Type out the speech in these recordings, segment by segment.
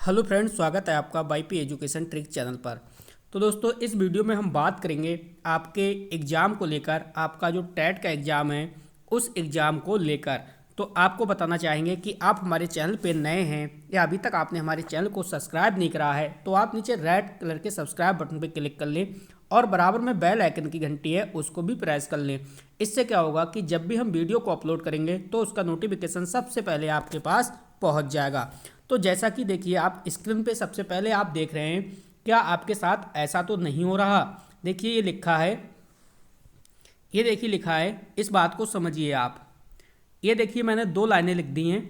Hello friends, स्वागत है आपका वाईपी एजुकेशन ट्रिक चैनल पर। तो दोस्तों, इस वीडियो में हम बात करेंगे आपके एग्ज़ाम को लेकर, आपका जो टेट का एग्ज़ाम है उस एग्ज़ाम को लेकर। तो आपको बताना चाहेंगे कि आप हमारे चैनल पे नए हैं या अभी तक आपने हमारे चैनल को सब्सक्राइब नहीं करा है तो आप नीचे रेड कलर के सब्सक्राइब बटन पर क्लिक कर लें और बराबर में बेल आइकन की घंटी है उसको भी प्रेस कर लें। इससे क्या होगा कि जब भी हम वीडियो को अपलोड करेंगे तो उसका नोटिफिकेशन सबसे पहले आपके पास पहुंच जाएगा। तो जैसा कि देखिए, आप स्क्रीन पे सबसे पहले आप देख रहे हैं, क्या आपके साथ ऐसा तो नहीं हो रहा? देखिए ये लिखा है, ये देखिए लिखा है, इस बात को समझिए आप। ये देखिए मैंने 2 लाइनें लिख दी हैं।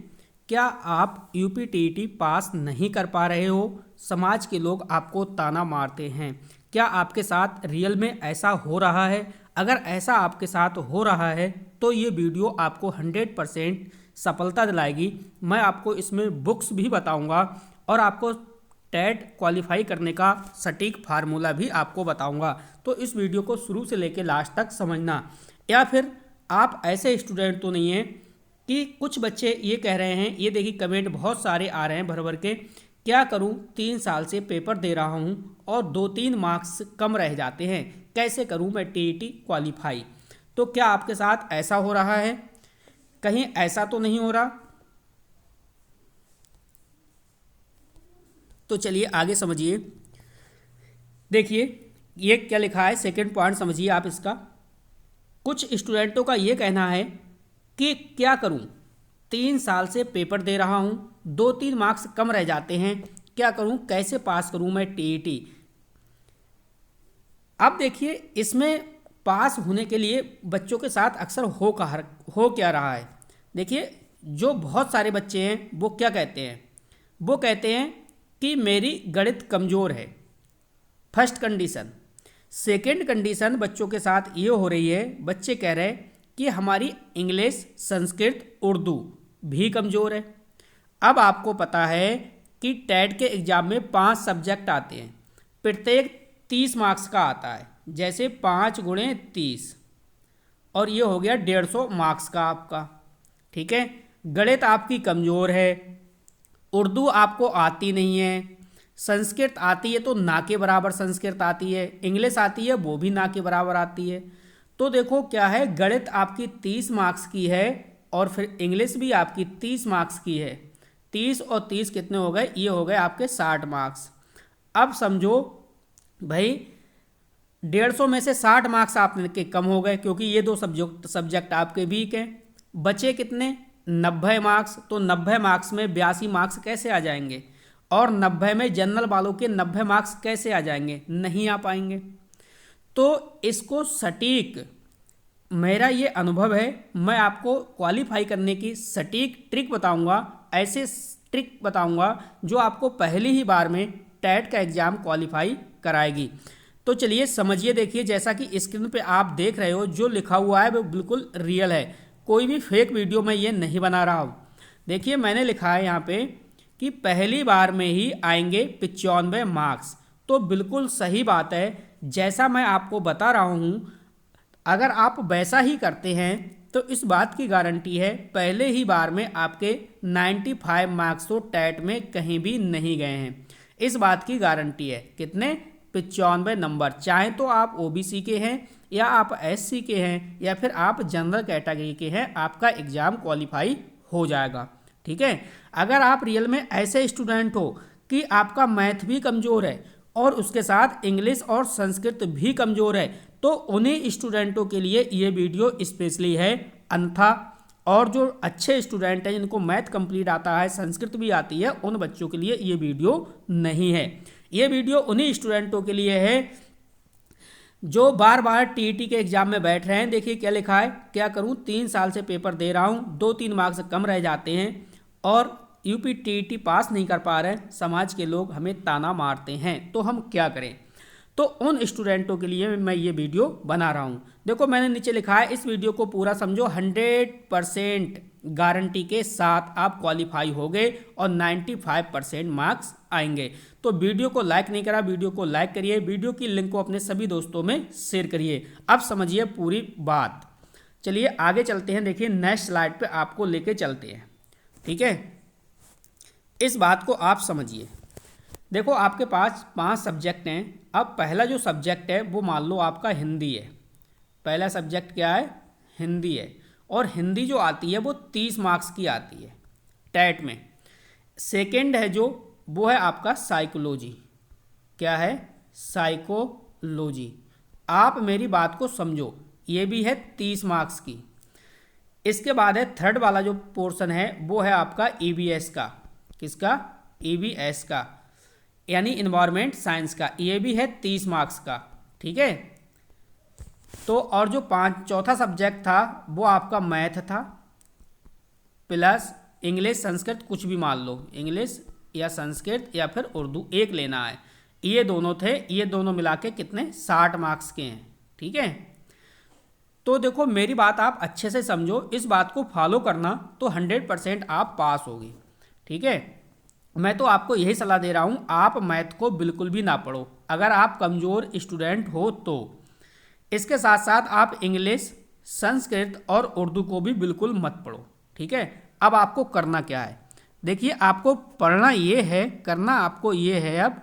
क्या आप यूपीटीईटी पास नहीं कर पा रहे हो? समाज के लोग आपको ताना मारते हैं। क्या आपके साथ रियल में ऐसा हो रहा है? अगर ऐसा आपके साथ हो रहा है तो ये वीडियो आपको 100% सफलता दिलाएगी। मैं आपको इसमें बुक्स भी बताऊंगा और आपको टेट क्वालिफाई करने का सटीक फार्मूला भी आपको बताऊंगा। तो इस वीडियो को शुरू से लेकर लास्ट तक समझना। या फिर आप ऐसे स्टूडेंट तो नहीं हैं कि कुछ बच्चे ये कह रहे हैं, ये देखिए कमेंट बहुत सारे आ रहे हैं भर भर के, क्या करूं 3 साल से पेपर दे रहा हूं और 2-3 मार्क्स कम रह जाते हैं, कैसे करूं मैं टीईटी क्वालिफाई? तो क्या आपके साथ ऐसा हो रहा है? कहीं ऐसा तो नहीं हो रहा? तो चलिए आगे समझिए। देखिए ये क्या लिखा है, सेकंड पॉइंट समझिए आप इसका। कुछ स्टूडेंटों का ये कहना है कि क्या करूं, 3 साल से पेपर दे रहा हूं, 2-3 मार्क्स कम रह जाते हैं, क्या करूं, कैसे पास करूं मैं टीईटी? अब देखिए इसमें पास होने के लिए बच्चों के साथ अक्सर हो क्या रहा है। देखिए जो बहुत सारे बच्चे हैं वो क्या कहते हैं, वो कहते हैं कि मेरी गणित कमज़ोर है, फर्स्ट कंडीशन। सेकंड कंडीशन बच्चों के साथ ये हो रही है, बच्चे कह रहे हैं कि हमारी इंग्लिश, संस्कृत, उर्दू भी कमज़ोर है। अब आपको पता है कि टेट के एग्ज़ाम में 5 सब्जेक्ट आते हैं, प्रत्येक 30 मार्क्स का आता है, जैसे 5 गुणे 30 और ये हो गया 150 मार्क्स का आपका। ठीक है, गणित आपकी कमज़ोर है, उर्दू आपको आती नहीं है, संस्कृत आती है तो ना के बराबर संस्कृत आती है, इंग्लिश आती है वो भी ना के बराबर आती है। तो देखो क्या है, गणित आपकी 30 मार्क्स की है और फिर इंग्लिश भी आपकी 30 मार्क्स की है। 30 और 30 कितने हो गए? ये हो गए आपके 60 मार्क्स। अब समझो भाई 150 में से 60 मार्क्स आपके कम हो गए क्योंकि ये 2 सब्जेक्ट आपके वीक हैं। बचे कितने? 90 मार्क्स। तो 90 मार्क्स में 82 मार्क्स कैसे आ जाएंगे? और 90 में जनरल वालों के 90 मार्क्स कैसे आ जाएंगे? नहीं आ पाएंगे। तो इसको सटीक, मेरा ये अनुभव है, मैं आपको क्वालिफाई करने की सटीक ट्रिक बताऊंगा, ऐसे ट्रिक बताऊंगा जो आपको पहली ही बार में टेट का एग्ज़ाम क्वालिफाई कराएगी। तो चलिए समझिए। देखिए जैसा कि स्क्रीन पे आप देख रहे हो, जो लिखा हुआ है वो बिल्कुल रियल है, कोई भी फेक वीडियो मैं ये नहीं बना रहा हूँ। देखिए मैंने लिखा है यहाँ पे कि पहली बार में ही आएंगे 95 मार्क्स। तो बिल्कुल सही बात है, जैसा मैं आपको बता रहा हूँ अगर आप वैसा ही करते हैं तो इस बात की गारंटी है पहले ही बार में आपके 95 मार्क्स तो टेट में कहीं भी नहीं गए हैं। इस बात की गारंटी है। कितने? 95 नंबर। चाहे तो आप ओबीसी के हैं या आप एससी के हैं या फिर आप जनरल कैटेगरी के हैं, आपका एग्ज़ाम क्वालिफाई हो जाएगा। ठीक है, अगर आप रियल में ऐसे स्टूडेंट हो कि आपका मैथ भी कमज़ोर है और उसके साथ इंग्लिश और संस्कृत भी कमज़ोर है, तो उन्हीं स्टूडेंटों के लिए ये वीडियो स्पेशली है। अन्यथा और जो अच्छे स्टूडेंट हैं जिनको मैथ कंप्लीट आता है, संस्कृत भी आती है, उन बच्चों के लिए ये वीडियो नहीं है। ये वीडियो उन्हीं स्टूडेंटों के लिए है जो बार बार टीईटी के एग्जाम में बैठ रहे हैं। देखिए क्या लिखा है, क्या करूं 3 साल से पेपर दे रहा हूं, 2-3 मार्क्स कम रह जाते हैं और यूपी टीईटी पास नहीं कर पा रहे, समाज के लोग हमें ताना मारते हैं, तो हम क्या करें? तो उन स्टूडेंटों के लिए मैं ये वीडियो बना रहा हूँ। देखो मैंने नीचे लिखा है, इस वीडियो को पूरा समझो, 100% गारंटी के साथ आप क्वालिफाई हो गए और 95% मार्क्स आएंगे। तो वीडियो को लाइक नहीं करा, वीडियो को लाइक करिए, वीडियो की लिंक को अपने सभी दोस्तों में शेयर करिए। अब समझिए पूरी बात। चलिए आगे चलते हैं। देखिए नेक्स्ट स्लाइड पे आपको लेके चलते हैं। ठीक है, इस बात को आप समझिए। देखो आपके पास 5 सब्जेक्ट हैं। अब पहला जो सब्जेक्ट है वो मान लो आपका हिंदी है। पहला सब्जेक्ट क्या है? हिंदी है। और हिंदी जो आती है वो 30 मार्क्स की आती है टैट में। सेकंड है जो, वो है आपका साइकोलॉजी। क्या है? साइकोलॉजी। आप मेरी बात को समझो, ये भी है 30 मार्क्स की। इसके बाद है थर्ड वाला जो पोर्शन है वो है आपका ईवीएस का। किसका? ईवीएस का, यानी इन्वायरमेंट साइंस का। ये भी है 30 मार्क्स का। ठीक है। तो और जो चौथा सब्जेक्ट था वो आपका मैथ था, प्लस इंग्लिश संस्कृत, कुछ भी मान लो, इंग्लिश या संस्कृत या फिर उर्दू, एक लेना है। ये दोनों थे, ये दोनों मिला के कितने? 60 मार्क्स के हैं। ठीक है। तो देखो मेरी बात आप अच्छे से समझो, इस बात को फॉलो करना तो 100% आप पास होगी। ठीक है। मैं तो आपको यही सलाह दे रहा हूँ, आप मैथ को बिल्कुल भी ना पढ़ो अगर आप कमज़ोर स्टूडेंट हो तो। इसके साथ साथ आप इंग्लिश, संस्कृत और उर्दू को भी बिल्कुल मत पढ़ो। ठीक है। अब आपको करना क्या है? देखिए आपको पढ़ना ये है, करना आपको ये है। अब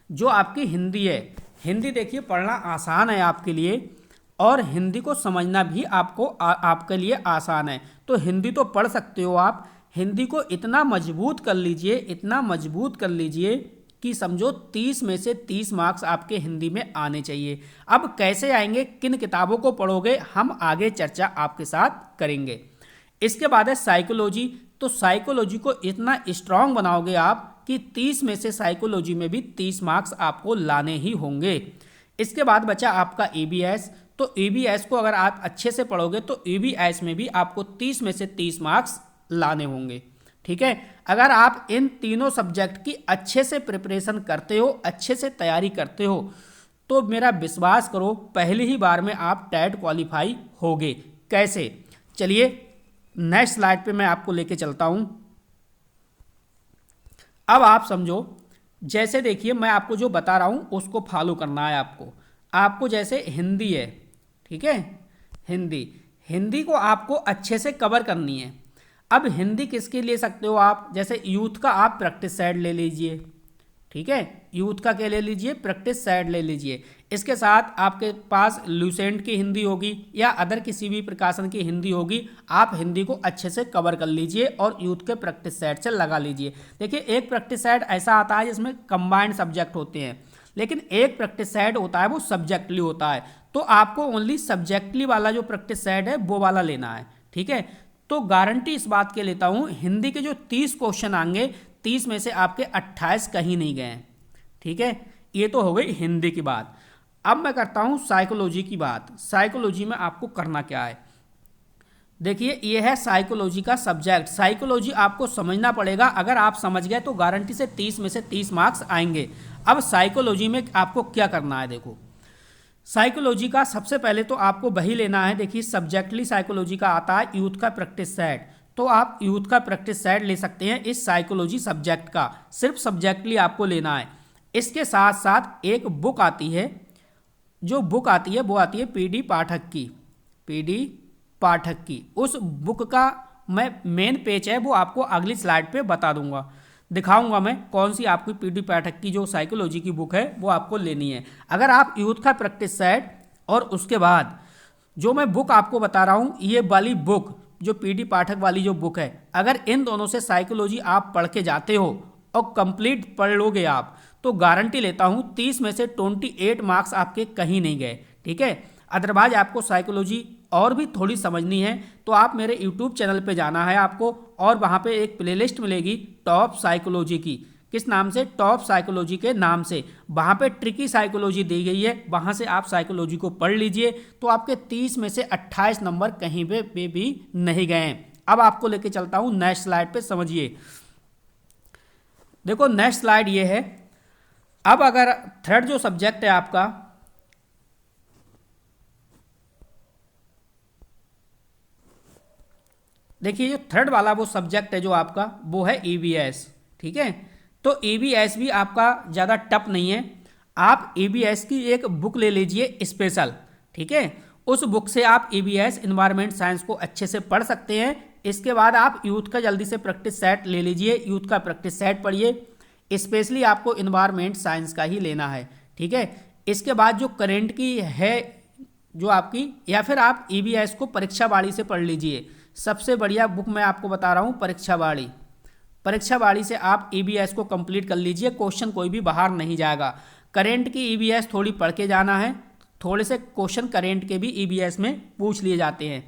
जो आपकी हिंदी है, हिंदी देखिए पढ़ना आसान है आपके लिए, और हिंदी को समझना भी आपके लिए आसान है। तो हिंदी तो पढ़ सकते हो आप। हिंदी को इतना मजबूत कर लीजिए, इतना मजबूत कर लीजिए कि समझो 30 में से 30 मार्क्स आपके हिंदी में आने चाहिए। अब कैसे आएंगे, किन किताबों को पढ़ोगे, हम आगे चर्चा आपके साथ करेंगे। इसके बाद है साइकोलॉजी। तो साइकोलॉजी को इतना स्ट्रांग बनाओगे आप कि 30 में से साइकोलॉजी में भी 30 मार्क्स आपको लाने ही होंगे। इसके बाद बचा आपका ईवीएस। तो ईवीएस को अगर आप अच्छे से पढ़ोगे तो ईवीएस में भी आपको 30 में से 30 मार्क्स लाने होंगे। ठीक है। अगर आप इन तीनों सब्जेक्ट की अच्छे से प्रिपरेशन करते हो, अच्छे से तैयारी करते हो, तो मेरा विश्वास करो पहली ही बार में आप टैट क्वालिफाई होगे। कैसे? चलिए नेक्स्ट स्लाइड पे मैं आपको लेके चलता हूं। अब आप समझो, जैसे देखिए मैं आपको जो बता रहा हूं उसको फॉलो करना है आपको जैसे हिंदी है। ठीक है। हिंदी को आपको अच्छे से कवर करनी है। अब हिंदी किसके ले सकते हो आप? जैसे यूथ का आप प्रैक्टिस सेट ले लीजिए। ठीक है। यूथ का क्या ले लीजिए? प्रैक्टिस सेट ले लीजिए। इसके साथ आपके पास लूसेंट की हिंदी होगी या अदर किसी भी प्रकाशन की हिंदी होगी। आप हिंदी को अच्छे से कवर कर लीजिए और यूथ के प्रैक्टिस सेट से लगा लीजिए। देखिए एक प्रैक्टिस सेट ऐसा आता है जिसमें कंबाइंड सब्जेक्ट होते हैं, लेकिन एक प्रैक्टिस सेट होता है वो सब्जेक्टली होता है। तो आपको ओनली सब्जेक्टली वाला जो प्रैक्टिस सेट है वो वाला लेना है। ठीक है। तो गारंटी इस बात के लेता हूं, हिंदी के जो 30 क्वेश्चन आएंगे, 30 में से आपके 28 कहीं नहीं गए। ठीक है। ये तो हो गई हिंदी की बात। अब मैं करता हूं साइकोलॉजी की बात। साइकोलॉजी में आपको करना क्या है? देखिए ये है साइकोलॉजी का सब्जेक्ट। साइकोलॉजी आपको समझना पड़ेगा। अगर आप समझ गए तो गारंटी से 30 में से 30 मार्क्स आएंगे। अब साइकोलॉजी में आपको क्या करना है? देखो साइकोलॉजी का सबसे पहले तो आपको वही लेना है। देखिए सब्जेक्टली साइकोलॉजी का आता है यूथ का प्रैक्टिस सेट। तो आप यूथ का प्रैक्टिस सेट ले सकते हैं इस साइकोलॉजी सब्जेक्ट का। सिर्फ सब्जेक्टली आपको लेना है। इसके साथ साथ एक बुक आती है, जो बुक आती है वो आती है पीडी पाठक की। पीडी पाठक की उस बुक का मैं मेन पेज है वो आपको अगली स्लाइड पे बता दूंगा, दिखाऊंगा मैं कौन सी आपकी पीडी पाठक की जो साइकोलॉजी की बुक है वो आपको लेनी है। अगर आप यूथ का प्रैक्टिस सेट और उसके बाद जो मैं बुक आपको बता रहा हूँ, ये वाली बुक जो पीडी पाठक वाली जो बुक है, अगर इन दोनों से साइकोलॉजी आप पढ़ के जाते हो और कंप्लीट पढ़ लोगे आप, तो गारंटी लेता हूँ 30 में से 28 मार्क्स आपके कहीं नहीं गए। ठीक है। अदरवाइज आपको साइकोलॉजी और भी थोड़ी समझनी है तो आप मेरे यूट्यूब चैनल पे जाना है आपको, और वहाँ पे एक प्लेलिस्ट मिलेगी टॉप साइकोलॉजी की। किस नाम से? टॉप साइकोलॉजी के नाम से। वहाँ पे ट्रिकी साइकोलॉजी दी गई है, वहाँ से आप साइकोलॉजी को पढ़ लीजिए तो आपके 30 में से 28 नंबर कहीं पे भी नहीं गए। अब आपको लेके चलता हूँ नेक्स्ट स्लाइड पे, समझिए। देखो नेक्स्ट स्लाइड ये है। अब अगर थर्ड जो सब्जेक्ट है आपका, देखिए जो थर्ड वाला वो सब्जेक्ट है जो आपका, वो है ईवीएस। ठीक है। तो ईवीएस भी आपका ज़्यादा टफ नहीं है। आप ईवीएस की एक बुक ले लीजिए स्पेशल। ठीक है। उस बुक से आप ईवीएस इन्वायरमेंट साइंस को अच्छे से पढ़ सकते हैं। इसके बाद आप यूथ का जल्दी से प्रैक्टिस सेट ले लीजिए, यूथ का प्रैक्टिस सेट पढ़िए। स्पेशली आपको इन्वायरमेंट साइंस का ही लेना है, ठीक है। इसके बाद जो करंट की है जो आपकी, या फिर आप ईवीएस को परीक्षा वाणी से पढ़ लीजिए। सबसे बढ़िया बुक मैं आपको बता रहा हूँ परीक्षा वाणी। परीक्षा वाणी से आप ईवीएस को कंप्लीट कर लीजिए, क्वेश्चन कोई भी बाहर नहीं जाएगा। करंट की ईवीएस थोड़ी पढ़ के जाना है, थोड़े से क्वेश्चन करंट के भी ईवीएस में पूछ लिए जाते हैं।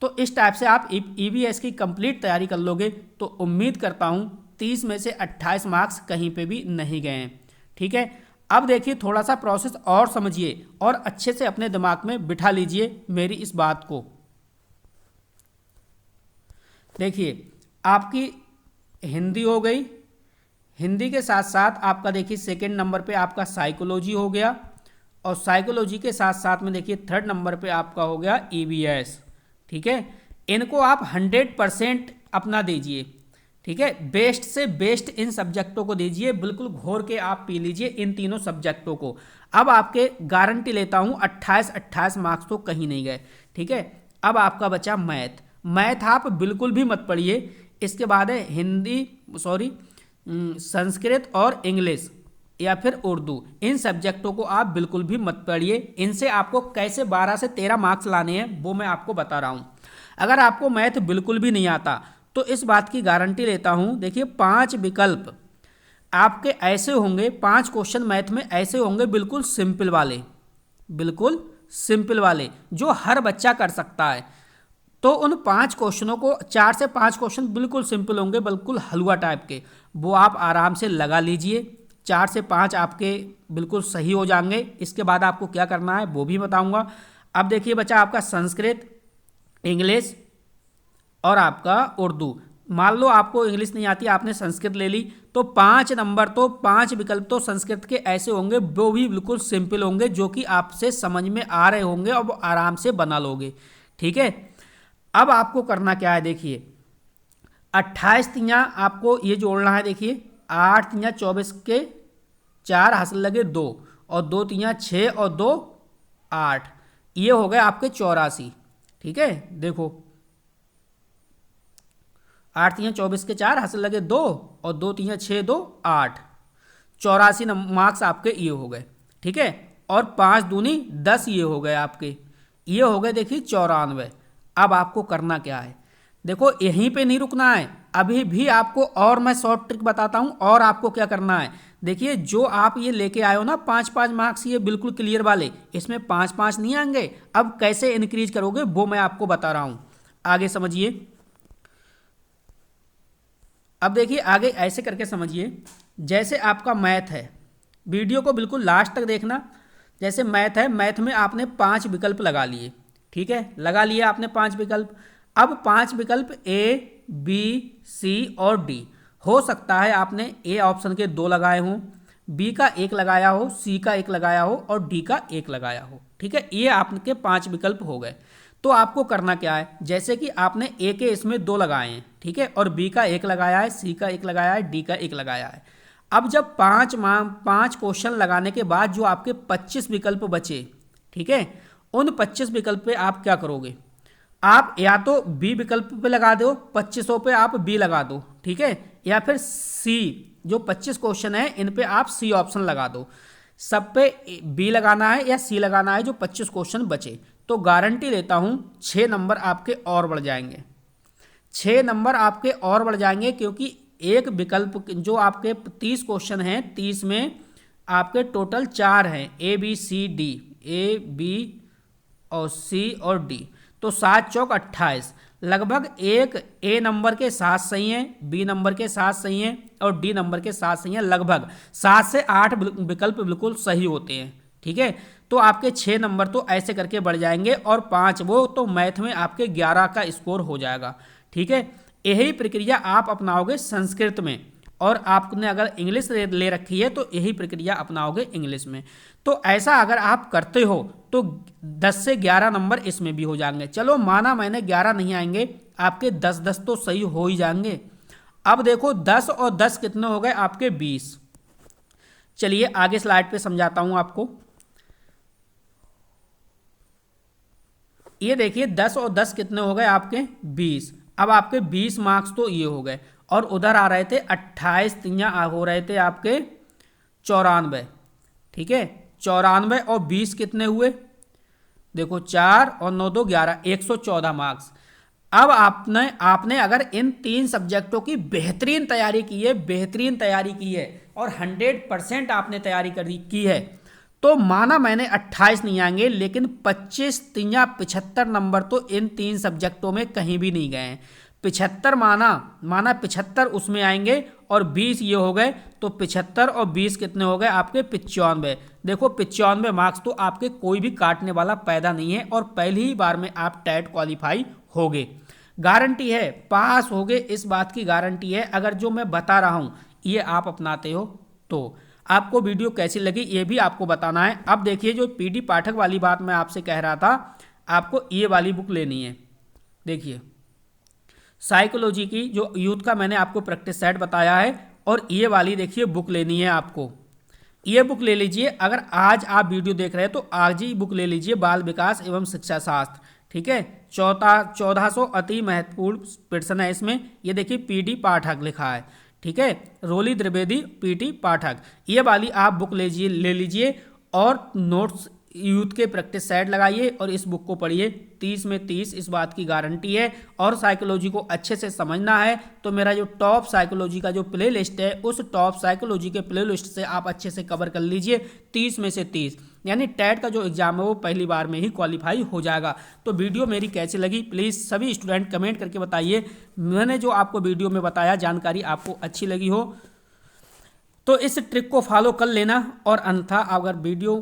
तो इस टाइप से आप ईवीएस की कंप्लीट तैयारी कर लोगे तो उम्मीद करता हूँ 30 में से 28 मार्क्स कहीं पे भी नहीं गए हैं, ठीक है। अब देखिए थोड़ा सा प्रोसेस और समझिए और अच्छे से अपने दिमाग में बिठा लीजिए मेरी इस बात को। देखिए आपकी हिंदी हो गई, हिंदी के साथ साथ आपका देखिए सेकंड नंबर पे आपका साइकोलॉजी हो गया, और साइकोलॉजी के साथ साथ में देखिए थर्ड नंबर पे आपका हो गया ईवीएस, ठीक है। इनको आप 100% अपना दीजिए, ठीक है। बेस्ट से बेस्ट इन सब्जेक्टों को दीजिए, बिल्कुल घोर के आप पी लीजिए इन तीनों सब्जेक्टों को। अब आपके गारंटी लेता हूँ 28 मार्क्स तो कहीं नहीं गए, ठीक है। अब आपका बचा मैथ। मैथ आप बिल्कुल भी मत पढ़िए। इसके बाद है संस्कृत और इंग्लिश या फिर उर्दू। इन सब्जेक्टों को आप बिल्कुल भी मत पढ़िए। इनसे आपको कैसे 12 से 13 मार्क्स लाने हैं वो मैं आपको बता रहा हूँ। अगर आपको मैथ बिल्कुल भी नहीं आता तो इस बात की गारंटी लेता हूँ, देखिए 5 विकल्प आपके ऐसे होंगे, 5 क्वेश्चन मैथ में ऐसे होंगे बिल्कुल सिंपल वाले जो हर बच्चा कर सकता है। तो उन 5 क्वेश्चनों को 4 से 5 क्वेश्चन बिल्कुल सिंपल होंगे, बिल्कुल हलवा टाइप के, वो आप आराम से लगा लीजिए। 4 से 5 आपके बिल्कुल सही हो जाएंगे। इसके बाद आपको क्या करना है वो भी बताऊंगा। अब देखिए बच्चा आपका संस्कृत, इंग्लिश और आपका उर्दू। मान लो आपको इंग्लिश नहीं आती, आपने संस्कृत ले ली, तो 5 नंबर तो 5 विकल्प तो संस्कृत के ऐसे होंगे वो भी बिल्कुल सिंपल होंगे, जो कि आपसे समझ में आ रहे होंगे और वो आराम से बना लोगे, ठीक है। अब आपको करना क्या है, देखिए 28 तियाँ आपको ये जोड़ना है। देखिए 8 तियाँ 24 के 4 हासिल लगे 2, और 2 तियाँ 6 और 2 8, ये हो गए आपके 84, ठीक है। देखो 8 तियाँ 24 के 4 हासिल लगे 2, और 2 तियाँ 6 2 8, 84 मार्क्स आपके ये हो गए, ठीक है। और 5 दूनी 10 ये हो गए आपके, ये हो गए देखिए 94। अब आपको करना क्या है, देखो यहीं पे नहीं रुकना है, अभी भी आपको और मैं शॉर्ट ट्रिक बताता हूं। और आपको क्या करना है, देखिए जो आप ये लेके आए हो ना 5-5 मार्क्स, ये बिल्कुल क्लियर वाले, इसमें 5-5 नहीं आएंगे। अब कैसे इंक्रीज करोगे वो मैं आपको बता रहा हूं, आगे समझिए। अब देखिए आगे ऐसे करके समझिए, जैसे आपका मैथ है, वीडियो को बिल्कुल लास्ट तक देखना। जैसे मैथ है, मैथ में आपने 5 विकल्प लगा लिए, ठीक है, लगा लिया आपने 5 विकल्प। अब 5 विकल्प ए, बी, सी और डी। हो सकता है आपने ए ऑप्शन के 2 लगाए हों, बी का 1 लगाया हो, सी का 1 लगाया हो और डी का 1 लगाया हो, ठीक है। ये आपके 5 विकल्प हो गए। तो आपको करना क्या है, जैसे कि आपने ए के इसमें 2 लगाए हैं, ठीक है, और बी का 1 लगाया है, सी का 1 लगाया है, डी का 1 लगाया है। अब जब 5 क्वेश्चन लगाने के बाद जो आपके 25 विकल्प बचे, ठीक है, उन 25 विकल्प पे आप क्या करोगे, आप या तो बी विकल्प पे लगा दो, 2500 पे आप बी लगा दो, ठीक है, या फिर सी, जो 25 क्वेश्चन है इन पे आप सी ऑप्शन लगा दो। सब पे बी लगाना है या सी लगाना है जो 25 क्वेश्चन बचे। तो गारंटी लेता हूं 6 नंबर आपके और बढ़ जाएंगे, 6 नंबर आपके और बढ़ जाएंगे, क्योंकि एक विकल्प जो आपके 30 क्वेश्चन हैं, 30 में आपके टोटल 4 हैं, A B C D, A B और सी और डी, तो 7 चौक 28, लगभग एक ए नंबर के 7 सही हैं, बी नंबर के 7 सही हैं और डी नंबर के 7 सही हैं। लगभग 7 से 8 विकल्प बिल्कुल सही होते हैं, ठीक है। तो आपके 6 नंबर तो ऐसे करके बढ़ जाएंगे, और 5 वो तो मैथ में आपके 11 का स्कोर हो जाएगा, ठीक है। यही प्रक्रिया आप अपनाओगे संस्कृत में, और आपने अगर इंग्लिश ले रखी है तो यही प्रक्रिया अपनाओगे इंग्लिश में। तो ऐसा अगर आप करते हो तो 10 से 11 नंबर इसमें भी हो जाएंगे। चलो माना मैंने 11 नहीं आएंगे, आपके 10-10 तो सही हो ही जाएंगे। अब देखो 10 और 10 कितने हो गए आपके 20। चलिए आगे स्लाइड पे समझाता हूं आपको। ये देखिए 10 और 10 कितने हो गए आपके 20। अब आपके 20 मार्क्स तो ये हो गए, और उधर आ रहे थे 28, यहाँ हो रहे थे आपके 94। ठीक है, 94 और 20 कितने हुए, देखो 4 और 9 2 11, 114 मार्क्स। अब आपने अगर इन 3 सब्जेक्टों की बेहतरीन तैयारी की है, बेहतरीन तैयारी की है और 100% आपने तैयारी की है, तो माना मैंने 28 नहीं आएंगे, लेकिन 25 या 75 नंबर तो इन 3 सब्जेक्टों में कहीं भी नहीं गए हैं। 75 माना 75 उसमें आएंगे और 20 ये हो गए, तो 75 और 20 कितने हो गए आपके 95। देखो 95 मार्क्स तो आपके कोई भी काटने वाला पैदा नहीं है और पहली ही बार में आप टेट क्वालिफाई होगे। गारंटी है, पास होगे, इस बात की गारंटी है। अगर जो मैं बता रहा हूं ये आप अपनाते हो तो। आपको वीडियो कैसी लगी ये भी आपको बताना है। अब देखिए, जो पीडी पाठक वाली बात मैं आपसे कह रहा था, आपको ये वाली बुक लेनी है। देखिए साइकोलॉजी की जो यूथ का मैंने आपको प्रैक्टिस सेट बताया है, और ये वाली देखिए बुक लेनी है आपको। ये बुक ले लीजिए, अगर आज आप वीडियो देख रहे हैं तो आज ही बुक ले लीजिए, बाल विकास एवं शिक्षा शास्त्र। ठीक है, 1400 अति महत्वपूर्ण प्रश्न है इसमें। ये देखिए पीडी पाठक लिखा है। ठीक है, रोली द्विवेदी पीटी पाठक, ये वाली आप बुक ले लीजिए और नोट्स यूथ के प्रैक्टिस सेट लगाइए और इस बुक को पढ़िए। 30 में 30 इस बात की गारंटी है। और साइकोलॉजी को अच्छे से समझना है तो मेरा जो टॉप साइकोलॉजी का जो प्ले लिस्ट है, उस टॉप साइकोलॉजी के प्ले लिस्ट से आप अच्छे से कवर कर लीजिए 30 में से 30, यानी टेट का जो एग्जाम है वो पहली बार में ही क्वालिफाई हो जाएगा। तो वीडियो मेरी कैसी लगी प्लीज़ सभी स्टूडेंट कमेंट करके बताइए। मैंने जो आपको वीडियो में बताया जानकारी आपको अच्छी लगी हो तो इस ट्रिक को फॉलो कर लेना, और अन्यथा अगर वीडियो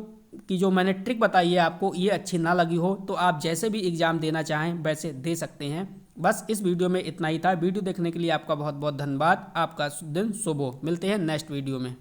की जो मैंने ट्रिक बताई है आपको ये अच्छी ना लगी हो तो आप जैसे भी एग्ज़ाम देना चाहें वैसे दे सकते हैं। बस इस वीडियो में इतना ही था। वीडियो देखने के लिए आपका बहुत बहुत धन्यवाद। आपका दिन शुभ हो। मिलते हैं नेक्स्ट वीडियो में।